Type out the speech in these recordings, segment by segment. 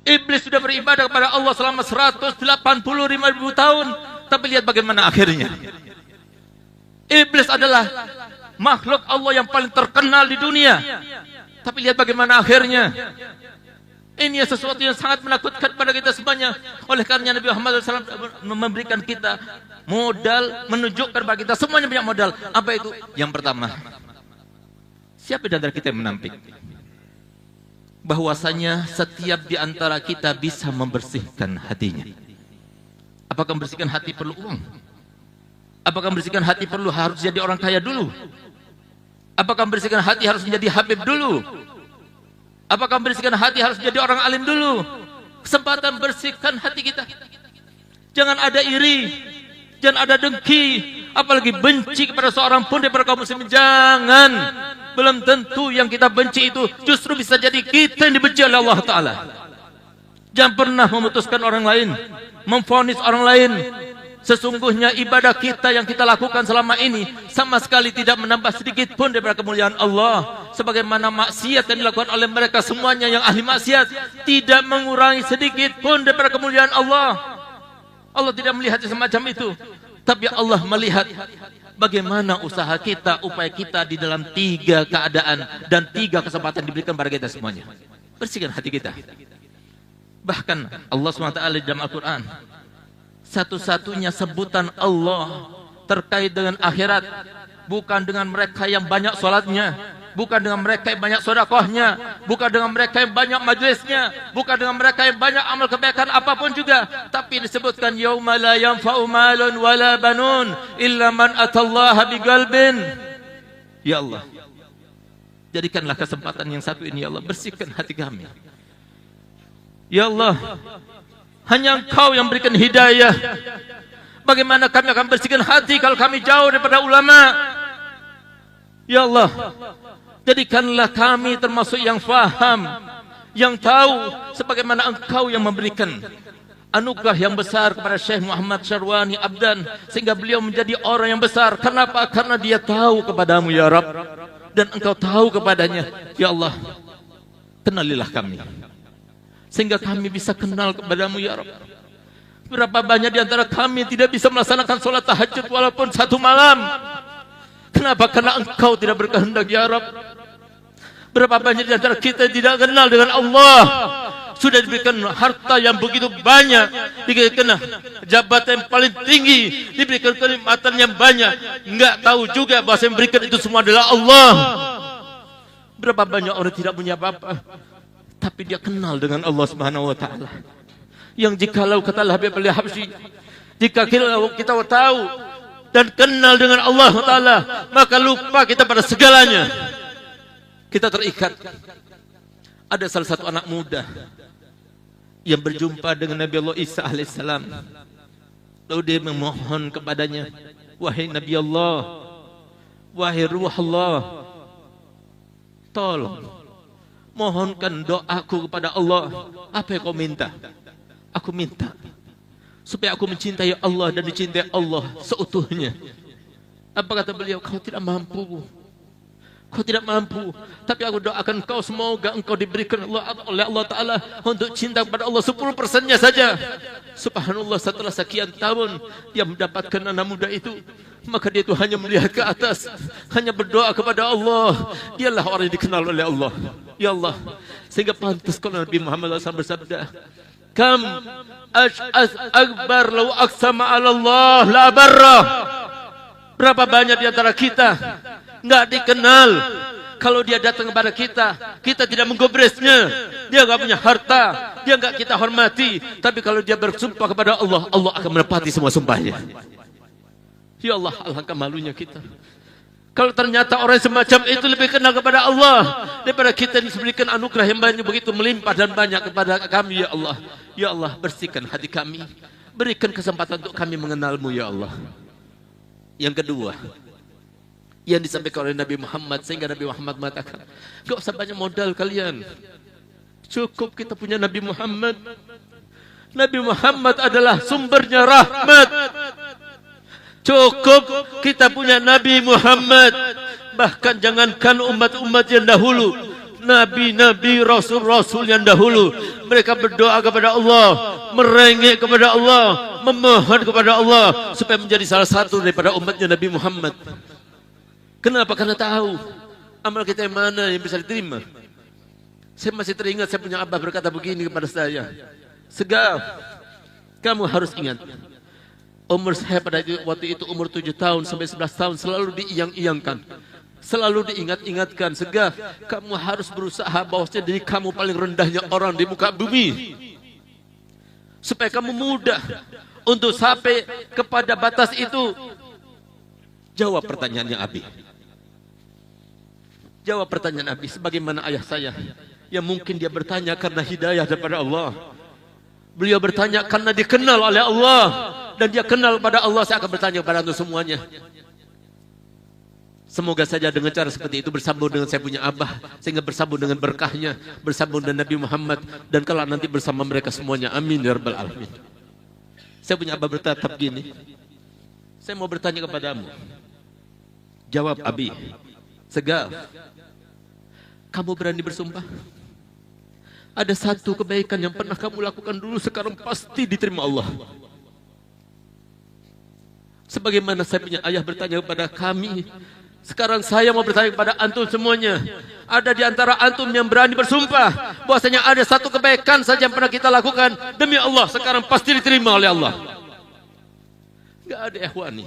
Iblis sudah beribadah kepada Allah selama 185.000 tahun. Tapi lihat bagaimana akhirnya. Iblis adalah makhluk Allah yang paling terkenal di dunia. Tapi lihat bagaimana akhirnya. Ini sesuatu yang sangat menakutkan pada kita semuanya. Oleh karena Nabi Muhammad SAW memberikan kita modal, menunjukkan bagi kita semuanya punya modal. Apa itu? Yang pertama, siapa di antara kita yang menampik? Bahwasanya setiap di antara kita bisa membersihkan hatinya. Apakah membersihkan hati perlu uang? Apakah membersihkan hati perlu harus jadi orang kaya dulu? Apakah membersihkan hati harus menjadi Habib dulu? Apakah membersihkan hati harus menjadi orang alim dulu? Kesempatan bersihkan hati kita. Jangan ada iri, jangan ada dengki, apalagi benci kepada seorang pun daripada kaum muslimin. Jangan. Belum tentu yang kita benci itu justru bisa jadi kita yang dibenci oleh Allah Ta'ala. Jangan pernah memutuskan orang lain, memvonis orang lain. Sesungguhnya ibadah kita yang kita lakukan selama ini sama sekali tidak menambah sedikit pun daripada kemuliaan Allah. Sebagaimana maksiat yang dilakukan oleh mereka semuanya yang ahli maksiat tidak mengurangi sedikit pun daripada kemuliaan Allah. Allah tidak melihat semacam itu. Tapi Allah melihat bagaimana usaha kita, upaya kita di dalam 3 keadaan dan 3 kesempatan diberikan pada kita semuanya. Bersihkan hati kita. Bahkan Allah SWT di dalam Al-Quran, satu-satunya sebutan Allah terkait dengan akhirat bukan dengan mereka yang banyak sholatnya, bukan dengan mereka yang banyak sedekahnya, bukan dengan mereka yang banyak majlisnya, bukan dengan mereka yang banyak amal kebaikan apapun juga, tapi disebutkan yauma la yanfa'u malun wala banun illa man atallaha biqalbin. Ya Allah, jadikanlah kesempatan yang satu ini ya Allah, bersihkan hati kami. Ya Allah, hanya Engkau yang berikan hidayah. Bagaimana kami akan bersihkan hati kalau kami jauh daripada ulama? Ya Allah, jadikanlah kami termasuk yang faham, yang tahu sebagaimana Engkau yang memberikan anugerah yang besar kepada Syekh Muhammad Syarwani Abdan sehingga beliau menjadi orang yang besar. Kenapa? Karena dia tahu kepadamu ya Rabb, dan Engkau tahu kepadanya. Ya Allah, kenalilah kami sehingga kami bisa kenal kepadamu ya Rabb. Berapa banyak di antara kami tidak bisa melaksanakan sholat tahajud walaupun 1 malam. Kenapa? Karena Engkau tidak berkehendak ya Rabb. Berapa banyak di antara kita tidak kenal dengan Allah. Sudah diberikan harta yang begitu banyak, diberikan jabatan yang paling tinggi, diberikan kenikmatan yang banyak, enggak tahu juga bahwa yang memberikan itu semua adalah Allah. Berapa banyak orang tidak punya apa-apa, tapi dia kenal dengan Allah Subhanahu wa taala. Yang jikalau katalah Habib Ali Habsyi, jika kita tahu dan kenal dengan Allah taala, maka lupa kita pada segalanya. Kita terikat. Ada salah satu anak muda yang berjumpa dengan Nabi Allah Isa alaihissalam. Lalu dia memohon kepadanya, wahai Nabi Allah, wahai Ruh Allah, tolong mohonkan doaku kepada Allah. Apa yang kau minta? Aku minta supaya aku mencintai Allah dan dicintai Allah seutuhnya. Apa kata beliau? Kau tidak mampu. Kau tidak mampu. Tapi aku doakan kau, semoga engkau diberikan oleh Allah Ta'ala untuk cinta kepada Allah 10%-nya saja. Subhanallah, setelah sekian tahun dia mendapatkan anak muda itu, maka dia itu hanya melihat ke atas, hanya berdoa kepada Allah. Dialah orang yang dikenal oleh Allah. Ya Allah, sehingga pantas kalau Nabi Muhammad SAW bersabda, kam ash'az akbar law aqsama 'ala Allah la barra. Berapa banyak di antara kita enggak dikenal, kalau dia datang kepada kita, kita tidak menggobresnya. Dia enggak punya harta, dia enggak kita hormati, tapi kalau dia bersumpah kepada Allah, Allah akan menepati semua sumpahnya. Ya Allah, alangkah malunya kita kalau ternyata orang semacam itu lebih kenal kepada Allah daripada kita yang diberikan anugerah yang banyak begitu melimpah dan banyak kepada kami. Ya Allah, ya Allah, bersihkan hati kami, berikan kesempatan untuk kami mengenalmu ya Allah. Yang kedua yang disampaikan oleh Nabi Muhammad, sehingga Nabi Muhammad mengatakan, gak usah banyak modal kalian, cukup kita punya Nabi Muhammad. Nabi Muhammad adalah sumbernya rahmat. Cukup kita punya Nabi Muhammad. Bahkan jangankan umat-umat yang dahulu, nabi-nabi, rasul-rasul yang dahulu. Mereka berdoa kepada Allah, merengek kepada Allah, memohon kepada Allah supaya menjadi salah satu daripada umatnya Nabi Muhammad. Kenapa? Karena tahu amal kita yang mana yang bisa diterima. Saya masih teringat saya punya abah berkata begini kepada saya, Segaf, kamu harus ingat, umur saya pada waktu itu umur 7 tahun sampai 11 tahun selalu diiyang-iyangkan, selalu diingat-ingatkan, Segaf, kamu harus berusaha bahwasanya diri kamu paling rendahnya orang di muka bumi, supaya kamu mudah untuk sampai kepada batas itu. Jawab pertanyaannya Abi. Jawab pertanyaan Abi sebagaimana ayah saya yang mungkin dia bertanya karena hidayah daripada Allah. Beliau bertanya karena dikenal oleh Allah dan dia kenal pada Allah. Saya akan bertanya kepada anda semuanya. Semoga saja dengan cara seperti itu bersambung dengan saya punya abah, sehingga bersambung dengan berkahnya, bersambung dengan Nabi Muhammad, dan kalau nanti bersama mereka semuanya. Amin ya rabbal alamin. Saya punya abah bertatap gini. Saya mau bertanya kepadamu. Jawab Abi. Segaf, kamu berani bersumpah? Ada satu kebaikan yang pernah kamu lakukan dulu sekarang pasti diterima Allah. Sebagaimana saya punya ayah bertanya kepada kami, sekarang saya mau bertanya kepada antum semuanya. Ada di antara antum yang berani bersumpah bahwasanya ada satu kebaikan saja yang pernah kita lakukan demi Allah sekarang pasti diterima oleh Allah? Enggak ada, ikhwani.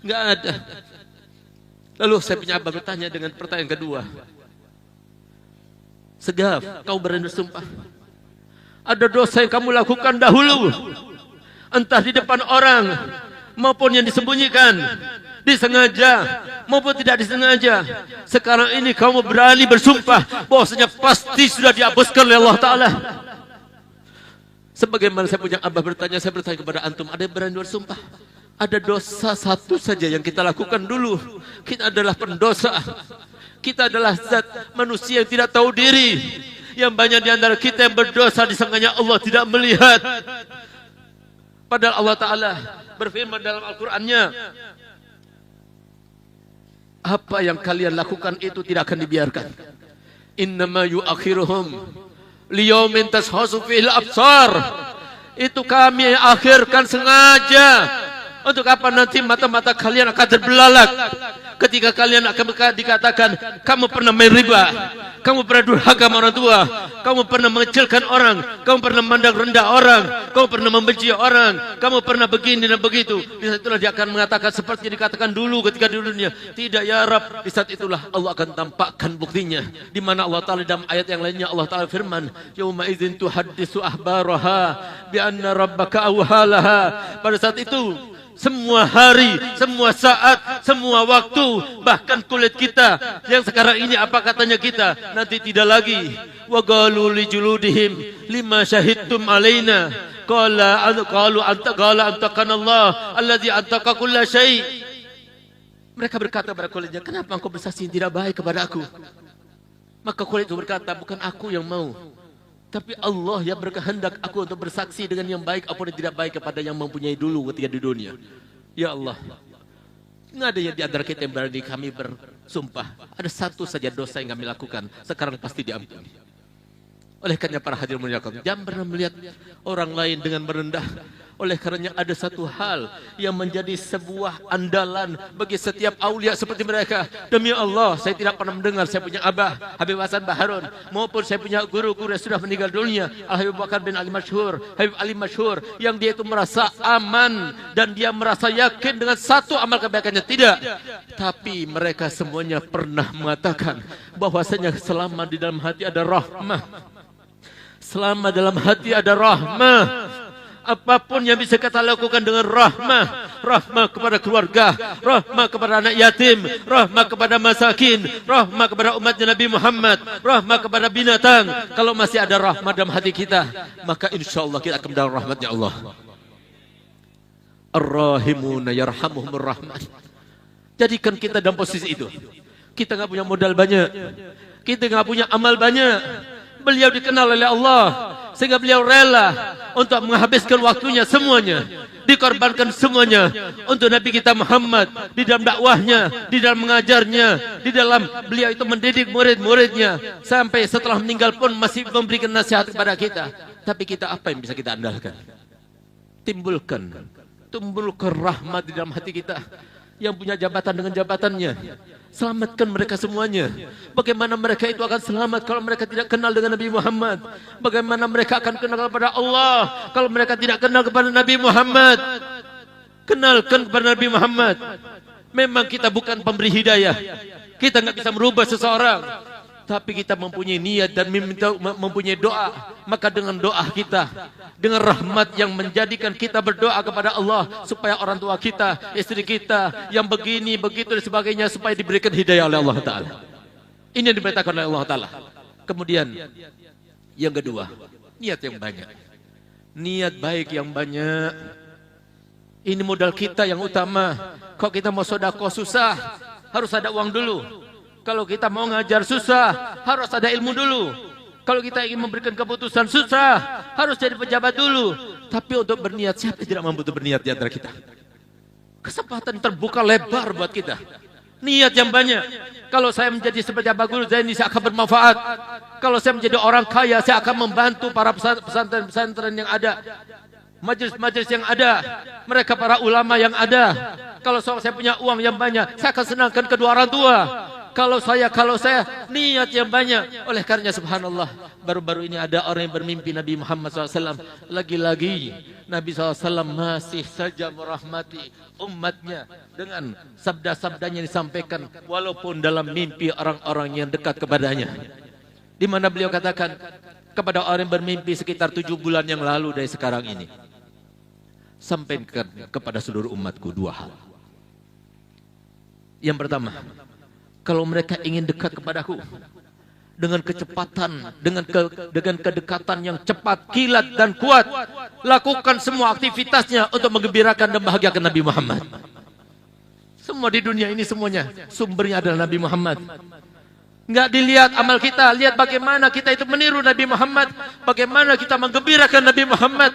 Enggak ada. Lalu saya punya abah bertanya dengan pertanyaan kedua. Segaf, kau berani bersumpah? Ada dosa yang kamu lakukan dahulu, entah di depan orang maupun yang disembunyikan, disengaja maupun tidak disengaja. Sekarang ini kamu berani bersumpah bahwasanya pasti sudah dihapuskan oleh Allah Ta'ala. Sebagaimana saya punya abah bertanya, saya bertanya kepada antum, ada yang berani bersumpah? Ada dosa satu saja yang kita lakukan dulu. Kita adalah pendosa. Kita adalah zat manusia yang tidak tahu diri. Yang banyak di antara kita yang berdosa disangkanya Allah tidak melihat. Padahal Allah Ta'ala berfirman dalam Al-Qur'annya, apa yang kalian lakukan itu tidak akan dibiarkan. Innama yu'akhiruhum liyaumin tashkhasu fihil absar. Itu kami akhirkan sengaja. Untuk apa nanti mata-mata kalian akan terbelalak ketika kalian akan dikatakan kamu pernah main riba, kamu pernah durhaka sama orang tua, kamu pernah mengecilkan orang, kamu pernah memandang rendah orang, kamu pernah membenci orang, kamu pernah begini dan begitu. Di saat itulah dia akan mengatakan seperti yang dikatakan dulu ketika di dunia. Tidak ya Rabb. Di saat itulah Allah akan tampakkan buktinya. Di mana Allah Ta'ala dalam ayat yang lainnya Allah Ta'ala firman, yauma idzin tuhaddisu ahbaraha bi anna rabbaka awhalaha. Pada saat itu semua hari, semua saat, semua waktu, bahkan kulit kita yang sekarang ini apa katanya kita nanti tidak lagi. Wa qalu li juludihim lima syahidtum alaina qalu antaqana Allah allazi antaqa kulla syai'. Mereka berkata kepada kulitnya, kenapa engkau bersaksi tidak baik kepada aku? Maka kulit itu berkata, bukan aku yang mau, tapi Allah yang berkehendak aku untuk bersaksi dengan yang baik ataupun tidak baik kepada yang mempunyai dulu ketika di dunia. Ya Allah, nggak ada yang di antara kita yang berani kami bersumpah. Ada satu saja dosa yang kami lakukan, sekarang pasti diampuni. Oleh karena para hadirin muliakan, jangan pernah melihat orang lain dengan merendah. Oleh karenanya ada satu hal yang menjadi sebuah andalan bagi setiap aulia seperti mereka. Demi Allah, saya tidak pernah mendengar saya punya abah Habib Hasan Baharun maupun saya punya guru-guru yang sudah meninggal dunia, Al-Habib Bakar bin Ali Masyhur, Habib Ali Masyhur, yang dia itu merasa aman dan dia merasa yakin dengan satu amal kebaikannya. Tidak, tapi mereka semuanya pernah mengatakan bahwasanya selama di dalam hati ada rahmah, selama dalam hati ada rahmah, apapun yang bisa kita lakukan dengan rahmah, rahmah kepada keluarga, rahmah kepada anak yatim, rahmah kepada masakin, rahmah kepada umatnya Nabi Muhammad, rahmah kepada binatang. Kalau masih ada rahmah dalam hati kita, maka insya Allah kita akan mendapat rahmatnya Allah. Ar-Rahimuna yarhamuhumur rahman. Jadikan kita dalam posisi itu. Kita nggak punya modal banyak, kita nggak punya amal banyak. Beliau dikenal oleh Allah sehingga beliau rela untuk menghabiskan waktunya semuanya dikorbankan semuanya untuk Nabi kita Muhammad, di dalam dakwahnya, di dalam mengajarnya, di dalam beliau itu mendidik murid-muridnya, sampai setelah meninggal pun masih memberikan nasihat kepada kita. Tapi kita apa yang bisa kita andalkan? Timbulkan rahmat di dalam hati kita. Yang punya jabatan dengan jabatannya, selamatkan mereka semuanya. Bagaimana mereka itu akan selamat kalau mereka tidak kenal dengan Nabi Muhammad? Bagaimana mereka akan kenal kepada Allah kalau mereka tidak kenal kepada Nabi Muhammad? Kenalkan kepada Nabi Muhammad. Memang kita bukan pemberi hidayah, kita nggak bisa merubah seseorang, tapi kita mempunyai niat dan mempunyai doa. Maka dengan doa kita, dengan rahmat yang menjadikan kita berdoa kepada Allah supaya orang tua kita, istri kita yang begini, begitu dan sebagainya, supaya diberikan hidayah oleh Allah Ta'ala. Ini yang diberitakan oleh Allah Ta'ala. Kemudian yang kedua, niat yang banyak. Niat baik yang banyak. Ini modal kita yang utama. Kalau kita mau sedekah susah, harus ada uang dulu. Kalau kita mau ngajar susah, harus ada ilmu dulu. Kalau kita ingin memberikan keputusan susah, harus jadi pejabat dulu. Tapi untuk berniat, siapa yang tidak mampu untuk berniat di antara kita? Kesempatan terbuka lebar buat kita. Niat yang banyak. Kalau saya menjadi pejabat guru, saya akan bermanfaat. Kalau saya menjadi orang kaya, saya akan membantu para pesantren-pesantren yang ada, majelis-majelis yang ada, mereka para ulama yang ada. Kalau saya punya uang yang banyak, saya akan senangkan kedua orang tua. Kalau saya niat yang banyak. Oleh karenanya subhanallah, baru-baru ini ada orang yang bermimpi Nabi Muhammad SAW. Lagi-lagi Nabi SAW masih saja merahmati umatnya dengan sabda-sabdanya yang disampaikan, walaupun dalam mimpi orang-orang yang dekat kepadanya. Di mana beliau katakan kepada orang yang bermimpi sekitar 7 bulan yang lalu dari sekarang ini, sampaikan kepada seluruh umatku 2 hal. Yang pertama, kalau mereka ingin dekat kepadaku dengan kecepatan, dengan kedekatan yang cepat, kilat dan kuat, lakukan semua aktivitasnya untuk menggembirakan dan bahagiakan Nabi Muhammad. Semua di dunia ini semuanya sumbernya adalah Nabi Muhammad. Enggak dilihat amal kita, lihat bagaimana kita itu meniru Nabi Muhammad, bagaimana kita menggembirakan Nabi Muhammad,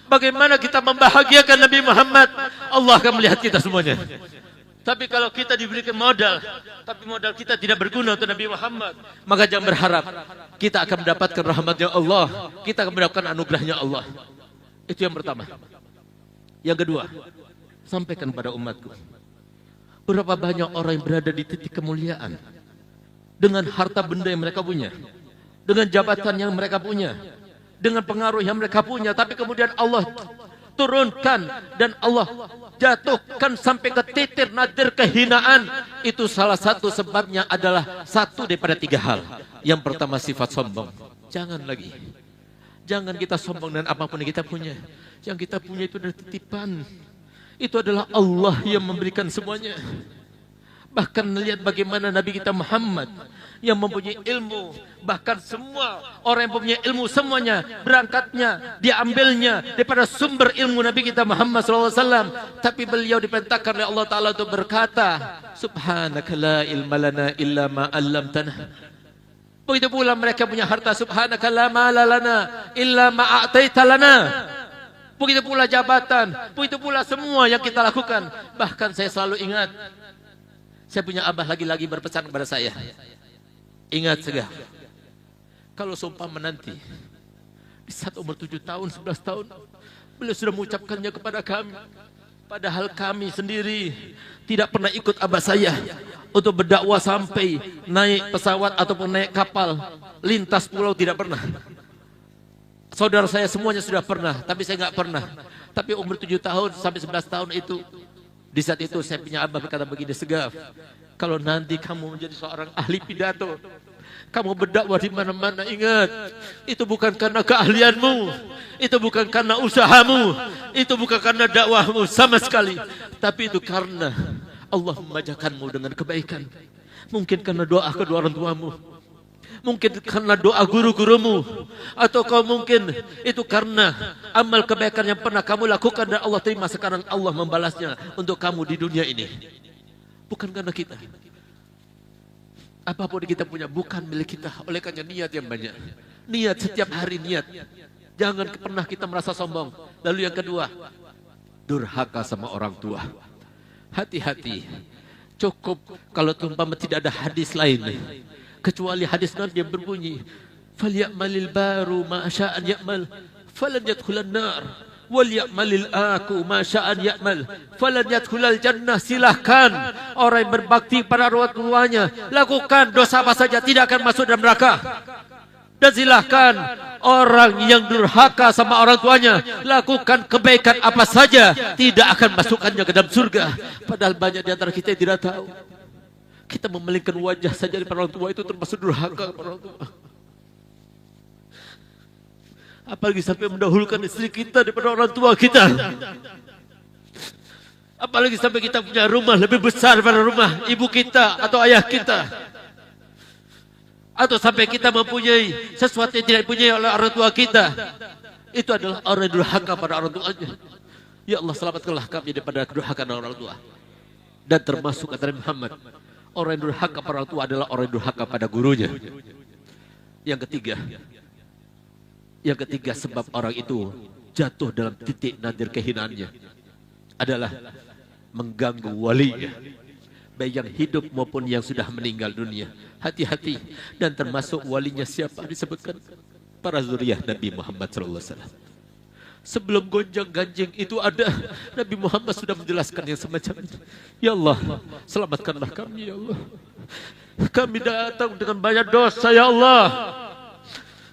bagaimana kita membahagiakan Nabi Muhammad. Allah akan melihat kita semuanya. Tapi kalau kita diberikan modal, tapi modal kita tidak berguna untuk Nabi Muhammad, maka jangan berharap kita akan mendapatkan rahmatnya Allah, kita akan mendapatkan anugerahnya Allah. Itu yang pertama. Yang kedua, sampaikan pada umatku, berapa banyak orang yang berada di titik kemuliaan dengan harta benda yang mereka punya, dengan jabatan yang mereka punya, dengan pengaruh yang mereka punya, tapi kemudian Allah turunkan dan Allah jatuhkan sampai ke titik nadir kehinaan. Itu salah satu sebabnya adalah satu daripada 3 hal. Yang pertama, sifat sombong. Jangan lagi, jangan kita sombong dengan apapun yang kita punya. Yang kita punya itu adalah titipan. Itu adalah Allah yang memberikan semuanya. Bahkan lihat bagaimana Nabi kita Muhammad yang mempunyai ilmu, bahkan semua orang yang mempunyai ilmu semuanya berangkatnya, diambilnya daripada sumber ilmu Nabi kita Muhammad SAW. Tapi beliau diperintahkan oleh Allah Ta'ala untuk berkata, subhanaka la ilma lana illa ma 'allamtana. Begitu pula mereka punya harta, subhanaka la mala lana illa ma a'taita lana. Begitu pula jabatan, begitu pula semua yang kita lakukan. Bahkan saya selalu ingat, saya punya abah lagi-lagi berpesan kepada saya, ingat Segaf, kalau seumpama nanti di saat umur 7 tahun, 11 tahun, beliau sudah mengucapkannya kepada kami, padahal kami sendiri tidak pernah ikut abah saya untuk berdakwah sampai naik pesawat ataupun naik kapal lintas pulau, tidak pernah. Saudara saya semuanya sudah pernah, tapi saya nggak pernah. Tapi umur 7 tahun sampai 11 tahun itu, di saat itu saya punya abah berkata begini, Segaf, kalau nanti kamu menjadi seorang ahli pidato, kamu berdakwah di mana-mana, ingat, itu bukan karena keahlianmu, itu bukan karena usahamu, itu bukan karena dakwahmu sama sekali, tapi itu karena Allah membajakanmu dengan kebaikan. Mungkin karena doa kedua orang tuamu, mungkin karena doa guru-gurumu, atau kau mungkin itu karena amal kebaikan yang pernah kamu lakukan dan Allah terima, sekarang Allah membalasnya untuk kamu di dunia ini. Bukan karena kita. Apapun yang kita punya bukan milik kita. Oleh karena niat yang banyak. Niat setiap hari, niat. Jangan pernah kita merasa sombong. Lalu yang kedua, durhaka sama orang tua. Hati-hati. Cukup kalau umpama tidak ada hadis lain kecuali hadis Nabi yang berbunyi, "Falyamalil baru ma sya'an ya'mal, falan yadkhulan nar, wal ya'malil aku ma sya'an ya'mal, falan yadkhulal jannah." Silahkan orang yang berbakti pada orang tuanya, lakukan dosa apa saja, tidak akan masuk dalam neraka. Dan silahkan orang yang durhaka sama orang tuanya, lakukan kebaikan apa saja, tidak akan masukkannya ke dalam surga. Padahal banyak di antara kita yang tidak tahu. Kita memalingkan wajah saja daripada orang tua itu termasuk durhaka kepada orang tua. Apalagi sampai mendahulukan istri kita daripada orang tua kita. Apalagi sampai kita punya rumah lebih besar daripada rumah ibu kita atau ayah kita. Atau sampai kita mempunyai sesuatu yang tidak dipunyai oleh orang tua kita. Itu adalah orang yang durhaka pada orang tuanya. Ya Allah, selamatkanlah kami daripada kedurhakaan orang tua. Dan termasuk kata Muhammad, orang yang durhaka pada orang tua adalah orang yang durhaka pada gurunya. Yang ketiga sebab orang itu jatuh dalam titik nadir kehinaannya adalah mengganggu walinya, baik yang hidup maupun yang sudah meninggal dunia. Hati-hati. Dan termasuk walinya siapa? Disebutkan para zuriyah Nabi Muhammad SAW. Sebelum gonjang-ganjing itu ada, Nabi Muhammad sudah menjelaskan yang semacam itu. Ya Allah, selamatkanlah kami ya Allah. Kami datang dengan banyak dosa ya Allah,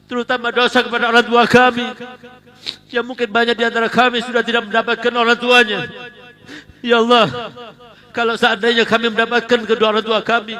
terutama dosa kepada orang tua kami, yang mungkin banyak di antara kami sudah tidak mendapatkan orang tuanya. Ya Allah, kalau seandainya kami mendapatkan kedua orang tua kami,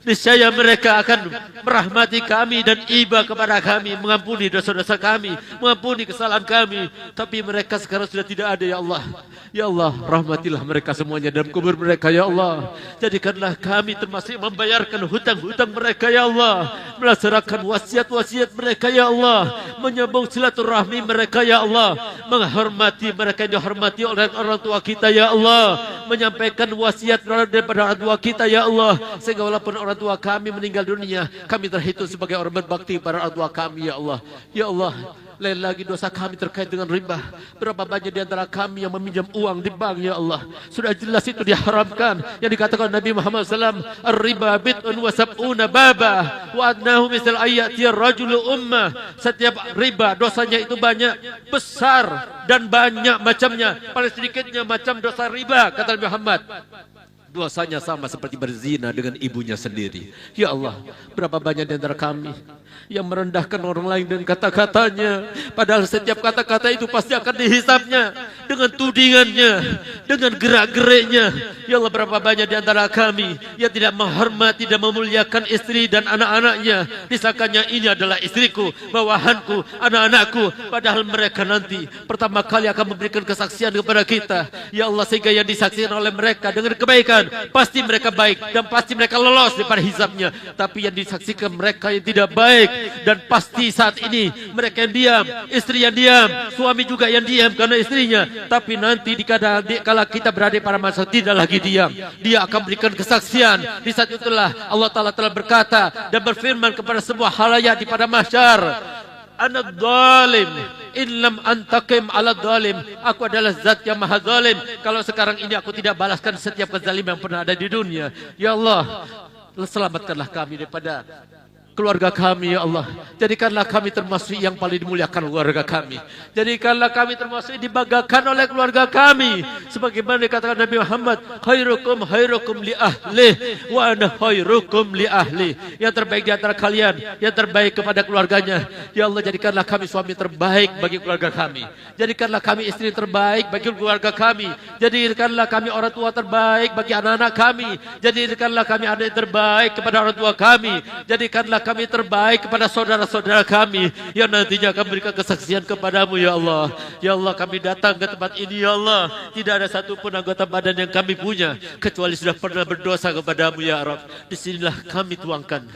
niscaya mereka akan merahmati kami dan iba kepada kami, mengampuni dosa-dosa kami, mengampuni kesalahan kami. Tapi mereka sekarang sudah tidak ada ya Allah. Ya Allah, rahmatilah mereka semuanya dalam kubur mereka ya Allah. Jadikanlah kami termasuk membayarkan hutang-hutang mereka ya Allah, melaksanakan wasiat-wasiat mereka ya Allah, menyambung silaturahmi mereka ya Allah, menghormati mereka yang dihormati oleh orang tua kita ya Allah, menyampaikan wasiat daripada orang tua kita ya Allah, sehingga walaupun orang tua kami meninggal dunia, kami terhitung sebagai orang berbakti pada orang tua kami ya Allah. Ya Allah, lain lagi dosa kami terkait dengan riba. Berapa banyak di antara kami yang meminjam uang di bank ya Allah. Sudah jelas itu diharamkan. Yang dikatakan Nabi Muhammad SAW, "Ar-riba bid'un wa sab'una baba wa adnahu misal ayati ar-rajulu ummah." Setiap riba dosanya itu banyak, besar dan banyak macamnya. Paling sedikitnya macam dosa riba, kata Nabi Muhammad, dosanya sama seperti berzina dengan ibunya sendiri. Ya Allah, berapa banyak di antara kami yang merendahkan orang lain dengan kata-katanya, padahal setiap kata-kata itu pasti akan dihisapnya dengan tudingannya, dengan gerak-geriknya. Ya Allah, berapa banyak di antara kami yang tidak menghormati dan memuliakan istri dan anak-anaknya, disangkanya ini adalah istriku, bawahanku, anak-anakku, padahal mereka nanti pertama kali akan memberikan kesaksian kepada kita. Ya Allah, sehingga yang disaksikan oleh mereka dengan kebaikan, pasti mereka baik dan pasti mereka lolos daripada hisapnya. Tapi yang disaksikan mereka yang tidak baik, dan pasti saat ini mereka yang diam, istri yang diam, suami juga yang diam karena istrinya. Tapi nanti dikala kita berada pada masa tidak lagi diam, dia akan berikan kesaksian. Di saat itulah Allah Ta'ala telah berkata dan berfirman kepada semua halayak di pada mahsyar, "Ana dhalim in lam antaqim ala dhalim." Aku adalah zat yang maha zalim. Kalau sekarang ini aku tidak balaskan setiap kezaliman yang pernah ada di dunia. Ya Allah, selamatkanlah kami daripada keluarga kami ya Allah. Jadikanlah kami termasuk yang paling dimuliakan keluarga kami. Jadikanlah kami termasuk yang dibanggakan oleh keluarga kami. Sebagaimana dikatakan Nabi Muhammad, khairukum li ahli wa ana khairukum li ahli. Yang terbaik di antara kalian, yang terbaik kepada keluarganya. Ya Allah, jadikanlah kami suami terbaik bagi keluarga kami. Jadikanlah kami istri terbaik bagi keluarga kami. Jadikanlah kami orang tua terbaik bagi anak-anak kami. Jadikanlah kami adik terbaik kepada orang tua kami. Jadikanlah kami terbaik kepada saudara-saudara kami yang nantinya akan berikan kesaksian kepadamu ya Allah. Ya Allah, kami datang ke tempat ini ya Allah, tidak ada satupun anggota badan yang kami punya kecuali sudah pernah berdosa kepadamu ya Rabb. Disinilah kami tuangkan.